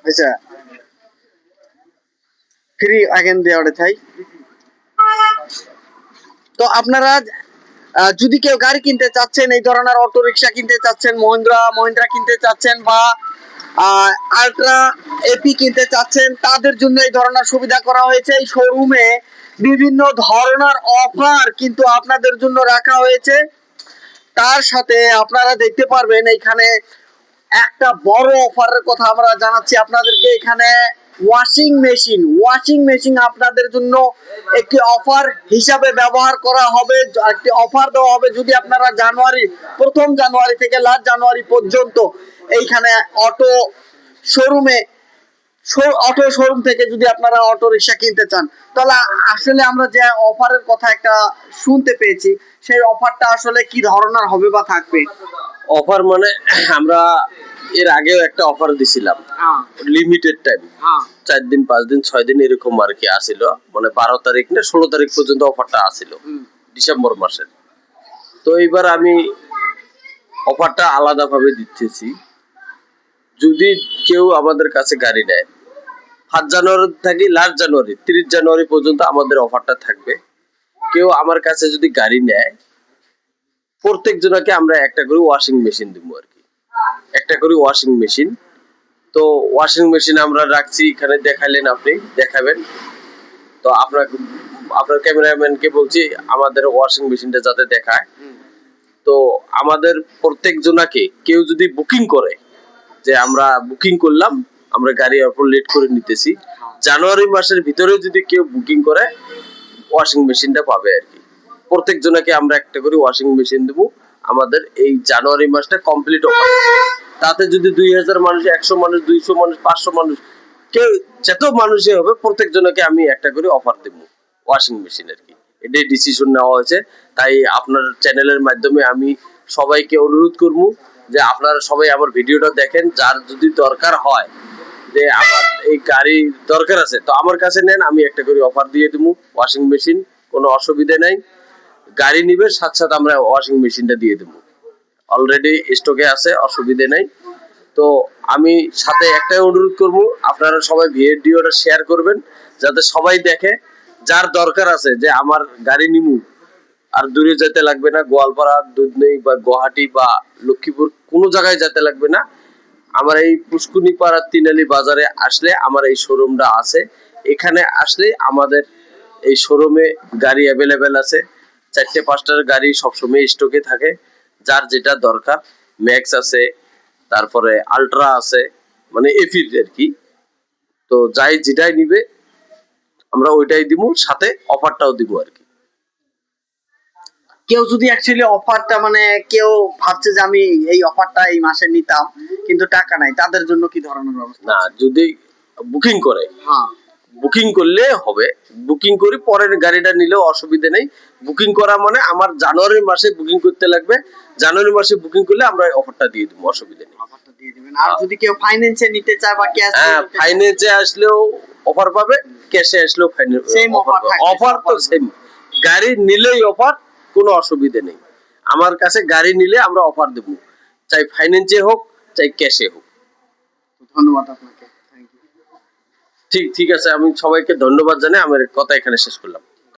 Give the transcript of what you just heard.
আচ্ছা free again দেওয়ারে থাই। তো আপনারা যদি কেউ গাড়ি কিনতে চাচ্ছেন, এই ধরনের অটো রিক্সা কিনতে চাচ্ছেন, মহিন্দ্রা কিনতে চাচ্ছেন বা আল্ট্রা এপি কিনতে চাচ্ছেন, তাদের জন্য এই ধরনের সুবিধা করা হয়েছে। এই শোরুমে বিভিন্ন ধরনের অফার কিন্তু আপনাদের জন্য রাখা হয়েছে। তার সাথে আপনারা দেখতে পারবেন এখানে একটা বড় অফারের কথা আমরা জানাচ্ছি আপনাদেরকে। এখানে ওয়াশিং মেশিন আপনাদের জন্য একটি অফার হিসাবে ব্যবহার করা হবে, একটি অফার দেওয়া হবে। যদি আপনারা প্রথম জানুয়ারি থেকে লাস্ট জানুয়ারি পর্যন্ত এইখানে শোরুমে অটো শোরুম থেকে যদি আপনারা অটো রিক্সা কিনতে চান, তাহলে আসলে আমরা যে অফারের কথা একটা শুনতে পেয়েছি, সেই অফারটা আসলে কি ধরনের হবে বা থাকবে? অফার মানে আমরা এর আগেও একটা অফার দিছিলাম, লিমিটেড টাইম, 4 দিন 5 দিন 6 দিন এরকম আর কি আসিল, মানে 12 তারিখ না 16 তারিখ পর্যন্ত অফারটা আসিল ডিসেম্বর মাসের। তো এইবার আমি অফারটা আলাদাভাবে দিতেছি। যদি কেউ আমাদের কাছে গাড়ি নেয় 5 জানুয়ারি থেকে লাস্ট জানুয়ারি 30 জানুয়ারি পর্যন্ত আমাদের অফারটা থাকবে। কেউ আমার কাছে যদি গাড়ি নেয়, প্রত্যেক জনকে আমরা একটা করে ওয়াশিং মেশিন দিব আর কি, একটা করে ওয়াশিং মেশিন। তো ওয়াশিং মেশিন আমরা রাখছি, এখানে দেখাইলেন, আপনি দেখাবেন। তো আপনার ক্যামেরাম্যানকে বলছি আমাদের ওয়াশিং মেশিনটা যাতে দেখায়। তো আমাদের প্রত্যেক জনাকে কেউ যদি বুকিং করে, যে আমরা বুকিং করলাম, আমরা গাড়ি অল্প লেট করে নিতেছি, জানুয়ারি মাসের ভিতরে যদি কেউ বুকিং করে ওয়াশিং মেশিনটা পাবে আর কি। প্রত্যেক জনাকে আমরা একটা করে ওয়াশিং মেশিন দেবো। আমাদের এই জানুয়ারি মাসটা কমপ্লিট অফার। তাতে যদি 2000 মানুষ, 100 মানুষ, 200 মানুষ, 500 মানুষ, কেউ যত মানুষই হবে প্রত্যেক জনকে আমি একটা করে অফার দেব ওয়াশিং মেশিন আর কি। এটাই ডিসিশন নেওয়া হয়েছে। তাই আপনার চ্যানেলের মাধ্যমে আমি সবাইকে অনুরোধ করবো যে আপনারা সবাই আমার ভিডিওটা দেখেন। যার যদি দরকার হয় যে আমার এই গাড়ি দরকার আছে, তো আমার কাছে নেন, আমি একটা করে অফার দিয়ে দেবো ওয়াশিং মেশিন, কোনো অসুবিধা নাই। গাড়ি নিবে সাথে সাথে আমরা ওয়াশিং মেশিনটা দিয়ে দেবো, অলরেডি স্টকে আছে, অসুবিধা নাই। তো আমি সাথে একটাই অনুরোধ করব, আপনারা সবাই ভিডিওটা শেয়ার করবেন যাতে সবাই দেখে। যার দরকার আছে যে আমার গাড়ি নিমু, আর দূরে যেতে লাগবে না, গোয়ালপাড়া, দুধনই বা গুয়াহাটি বা লক্ষ্মীপুর কোনো জায়গায় যেতে লাগবে না। আমার এই পুষ্কুনি পাড়া তিনালি বাজারে আসলে আমার এই শোরুমটা আছে। এখানে আসলে আমাদের এই শোরুমে গাড়ি অ্যাভেলেবেল আছে, 4-5টার গাড়ি সবসময় স্টকে থাকে। যার যেটা দরকার, ম্যাক্স আছে, তারপরে আলট্রা আছে, মানে এফির আর কি। তো যাই যেটাই নিবে আমরা ওইটাই দিব, সাথে অফারটাও দিব আর কি। কেউ যদি অ্যাকচুয়ালি অফারটা, মানে কেউ ভাবছে যে আমি এই অফারটা এই মাসে নিতাম কিন্তু টাকা নাই, তাদের জন্য কি ধরনের ব্যবস্থা? না, যদি বুকিং করে, হ্যাঁ বুকিং করলে হবে। বুকিং করে পরের গাড়িটা নিলেও অসুবিধা নেই। বুকিং করা মানে আমার জানুয়ারি মাসে বুকিং করতে লাগবে, জানুয়ারি মাসে বুকিং করলে আমরা অফারটা দিয়ে দেবো, অসুবিধা নেই। অফারটা দিয়ে দিবেন। আর যদি কেউ ফাইন্যান্সে নিতে চায় বা ক্যাশ, হ্যাঁ, ফাইন্যান্সে আসলেও অফার পাবে, ক্যাশে আসলেও সেম অফার থাকবে। অফার তো সেম, গাড়ি নিলেই অফার, কোনো অসুবিধা নেই। আমার কাছে গাড়ি নিলে আমরা অফার দেব, চাই ফাইন্যান্সে হোক চাই ক্যাশে হোক। ধন্যবাদ আপনাকে। ঠিক আছে, আমি সবাইকে ধন্যবাদ জানাই, আমার কথা এখানে শেষ করলাম।